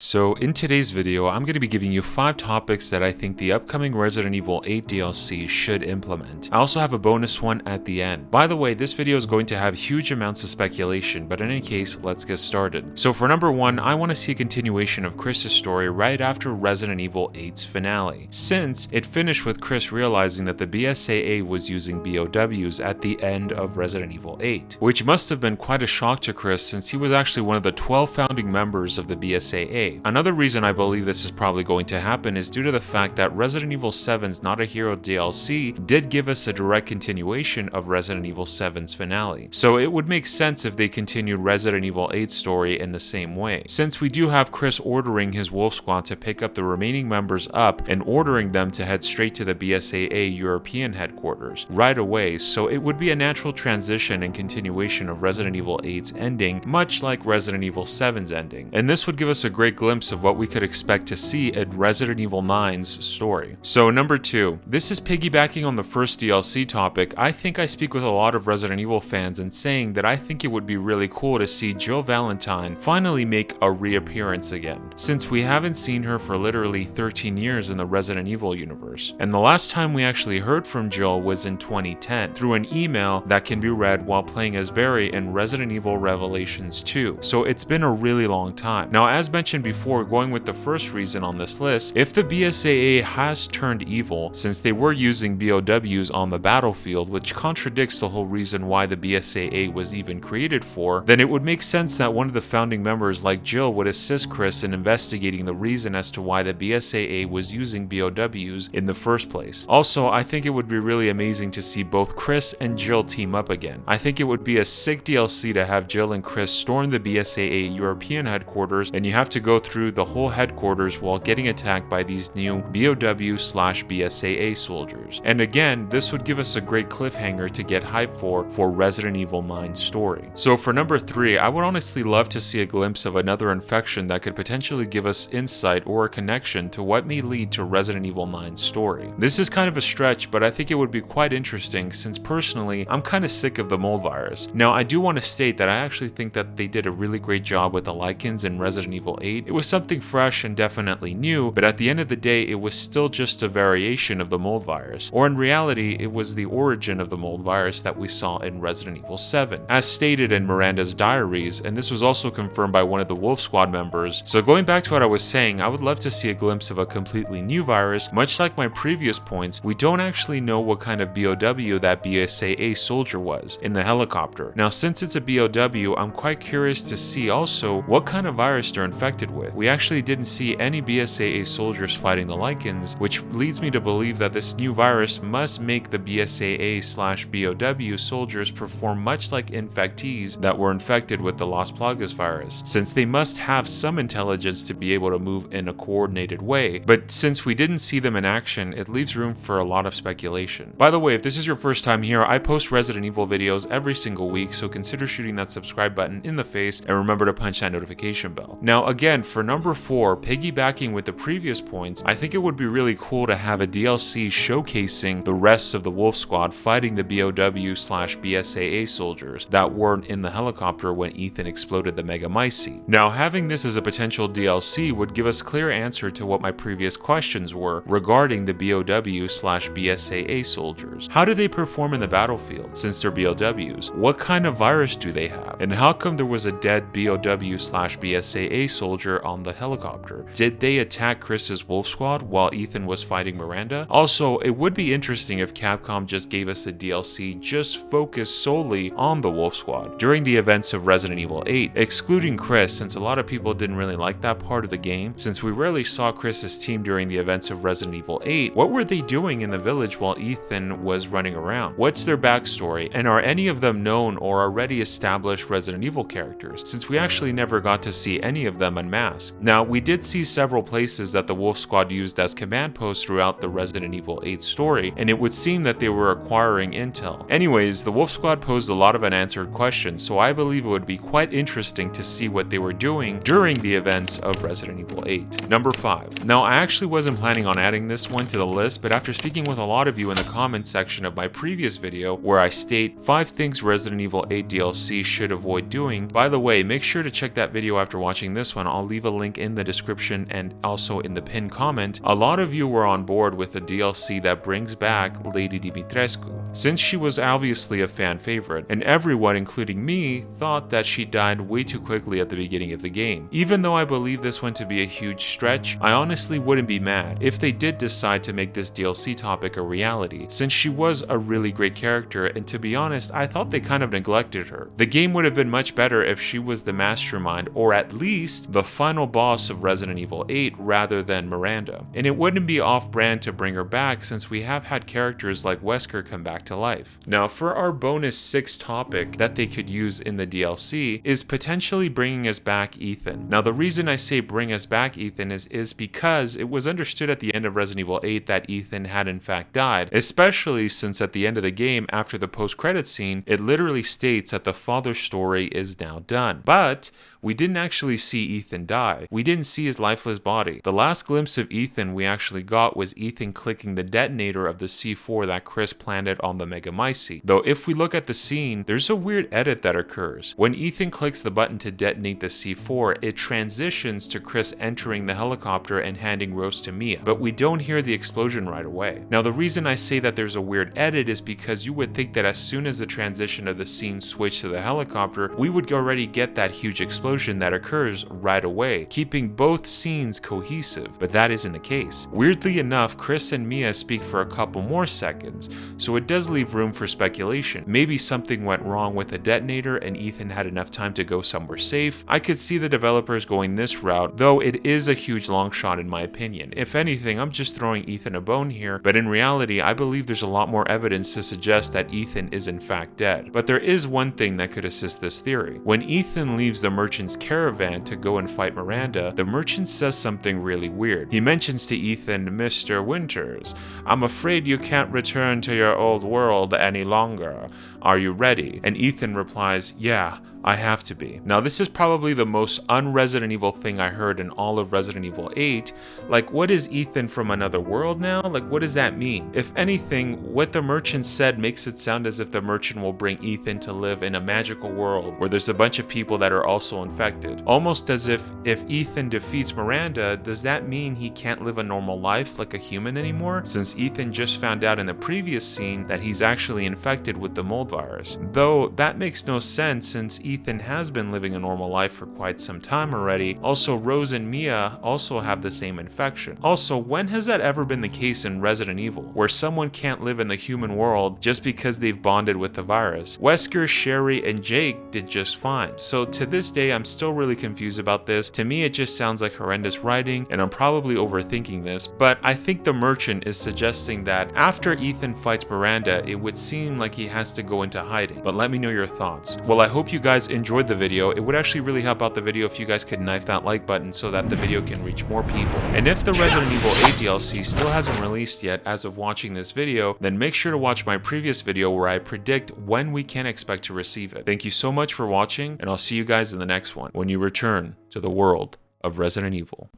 So in today's video, I'm going to be giving you 5 topics that I think the upcoming Resident Evil 8 DLC should implement. I also have a bonus one at the end. By the way, this video is going to have huge amounts of speculation, but in any case, let's get started. So for number 1, I want to see a continuation of Chris's story right after Resident Evil 8's finale, since it finished with Chris realizing that the BSAA was using BOWs at the end of Resident Evil 8, which must have been quite a shock to Chris since he was actually one of the 12 founding members of the BSAA. Another reason I believe this is probably going to happen is due to the fact that Resident Evil 7's Not a Hero DLC did give us a direct continuation of Resident Evil 7's finale. So it would make sense if they continued Resident Evil 8's story in the same way, since we do have Chris ordering his Wolf Squad to pick up the remaining members up and ordering them to head straight to the BSAA European headquarters right away, so it would be a natural transition and continuation of Resident Evil 8's ending, much like Resident Evil 7's ending. And this would give us a great glimpse of what we could expect to see in Resident Evil 9's story. So number 2, this is piggybacking on the first DLC topic. I think I speak with a lot of Resident Evil fans in saying that I think it would be really cool to see Jill Valentine finally make a reappearance again, since we haven't seen her for literally 13 years in the Resident Evil universe. And the last time we actually heard from Jill was in 2010 through an email that can be read while playing as Barry in Resident Evil Revelations 2. So it's been a really long time. Now, as mentioned before, going with the first reason on this list, if the BSAA has turned evil, since they were using BOWs on the battlefield, which contradicts the whole reason why the BSAA was even created for, then it would make sense that one of the founding members like Jill would assist Chris in investigating the reason as to why the BSAA was using BOWs in the first place. Also, I think it would be really amazing to see both Chris and Jill team up again. I think it would be a sick DLC to have Jill and Chris storm the BSAA European headquarters, and you have to go through the whole headquarters while getting attacked by these new BOW/BSAA soldiers. And again, this would give us a great cliffhanger to get hyped for Resident Evil 9's story. So for number 3, I would honestly love to see a glimpse of another infection that could potentially give us insight or a connection to what may lead to Resident Evil 9's story. This is kind of a stretch, but I think it would be quite interesting since personally, I'm kind of sick of the mold virus. Now, I do want to state that I actually think that they did a really great job with the lichens in Resident Evil 8. It was something fresh and definitely new, but at the end of the day, it was still just a variation of the mold virus. Or in reality, it was the origin of the mold virus that we saw in Resident Evil 7, as stated in Miranda's diaries, and this was also confirmed by one of the Wolf Squad members. So going back to what I was saying, I would love to see a glimpse of a completely new virus. Much like my previous points, we don't actually know what kind of BOW that BSAA soldier was in the helicopter. Now, since it's a BOW, I'm quite curious to see also what kind of virus they're infected with. We actually didn't see any BSAA soldiers fighting the lichens, which leads me to believe that this new virus must make the BSAA/BOW soldiers perform much like infectees that were infected with the Las Plagas virus, since they must have some intelligence to be able to move in a coordinated way. But since we didn't see them in action, it leaves room for a lot of speculation. By the way, if this is your first time here, I post Resident Evil videos every single week, so consider shooting that subscribe button in the face and remember to punch that notification bell. Now again, for number 4, piggybacking with the previous points, I think it would be really cool to have a DLC showcasing the rest of the Wolf Squad fighting the BOW/BSAA soldiers that weren't in the helicopter when Ethan exploded the Megamycete. Now, having this as a potential DLC would give us clear answer to what my previous questions were regarding the BOW/BSAA soldiers. How do they perform in the battlefield since they're BOWs? What kind of virus do they have? And how come there was a dead BOW/BSAA soldier on the helicopter? Did they attack Chris's Wolf Squad while Ethan was fighting Miranda? Also, it would be interesting if Capcom just gave us a DLC just focused solely on the Wolf Squad during the events of Resident Evil 8, excluding Chris, since a lot of people didn't really like that part of the game, since we rarely saw Chris's team during the events of Resident Evil 8. What were they doing in the village while Ethan was running around? What's their backstory? And are any of them known or already established Resident Evil characters, since we actually never got to see any of them unmasked? Now, we did see several places that the Wolf Squad used as command posts throughout the Resident Evil 8 story, and it would seem that they were acquiring intel. Anyways, the Wolf Squad posed a lot of unanswered questions, so I believe it would be quite interesting to see what they were doing during the events of Resident Evil 8. Number 5. Now, I actually wasn't planning on adding this one to the list, but after speaking with a lot of you in the comment section of my previous video where I state 5 things Resident Evil 8 DLC should avoid doing, by the way, make sure to check that video after watching this one. I'll leave a link in the description and also in the pinned comment, a lot of you were on board with a DLC that brings back Lady Dimitrescu, since she was obviously a fan favorite, and everyone, including me, thought that she died way too quickly at the beginning of the game. Even though I believe this one to be a huge stretch, I honestly wouldn't be mad if they did decide to make this DLC topic a reality, since she was a really great character, and to be honest, I thought they kind of neglected her. The game would have been much better if she was the mastermind, or at least the final boss of Resident Evil 8 rather than Miranda. And it wouldn't be off-brand to bring her back, since we have had characters like Wesker come back to life. Now, for our bonus 6 topic that they could use in the DLC is potentially bringing us back Ethan. Now, the reason I say bring us back Ethan is because it was understood at the end of Resident Evil 8 that Ethan had in fact died, especially since at the end of the game, after the post-credit scene, it literally states that the father's story is now done. But we didn't actually see Ethan die. We didn't see his lifeless body. The last glimpse of Ethan we actually got was Ethan clicking the detonator of the C4 that Chris planted on the Megamycete. Though if we look at the scene, there's a weird edit that occurs. When Ethan clicks the button to detonate the C4, it transitions to Chris entering the helicopter and handing Rose to Mia, but we don't hear the explosion right away. Now, the reason I say that there's a weird edit is because you would think that as soon as the transition of the scene switched to the helicopter, we would already get that huge explosion that occurs right away, keeping both scenes cohesive, but that isn't the case. Weirdly enough, Chris and Mia speak for a couple more seconds, so it does leave room for speculation. Maybe something went wrong with the detonator and Ethan had enough time to go somewhere safe. I could see the developers going this route, though it is a huge long shot in my opinion. If anything, I'm just throwing Ethan a bone here, but in reality, I believe there's a lot more evidence to suggest that Ethan is in fact dead. But there is one thing that could assist this theory. When Ethan leaves the merchant's caravan to go and fight Miranda, the merchant says something really weird. He mentions to Ethan, "Mr. Winters, I'm afraid you can't return to your old world any longer. Are you ready?" And Ethan replies, "Yeah, I have to be." Now, this is probably the most un-Resident Evil thing I heard in all of Resident Evil 8. Like, what is Ethan from another world now? Like, what does that mean? If anything, what the merchant said makes it sound as if the merchant will bring Ethan to live in a magical world where there's a bunch of people that are also infected. Almost as if Ethan defeats Miranda, does that mean he can't live a normal life like a human anymore? Since Ethan just found out in the previous scene that he's actually infected with the mold virus. Though, that makes no sense since Ethan has been living a normal life for quite some time already. Also, Rose and Mia also have the same infection. Also, when has that ever been the case in Resident Evil, where someone can't live in the human world just because they've bonded with the virus? Wesker, Sherry, and Jake did just fine. So to this day, I'm still really confused about this. To me, it just sounds like horrendous writing, and I'm probably overthinking this, but I think the merchant is suggesting that after Ethan fights Miranda, it would seem like he has to go into hiding. But let me know your thoughts. Well, I hope you guys enjoyed the video. It would actually really help out the video if you guys could knife that like button so that the video can reach more people. And if the Resident Evil 8 DLC still hasn't released yet as of watching this video, then make sure to watch my previous video where I predict when we can expect to receive it. Thank you so much for watching, and I'll see you guys in the next one when you return to the world of Resident Evil.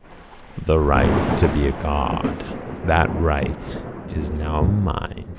The right to be a god. That right is now mine.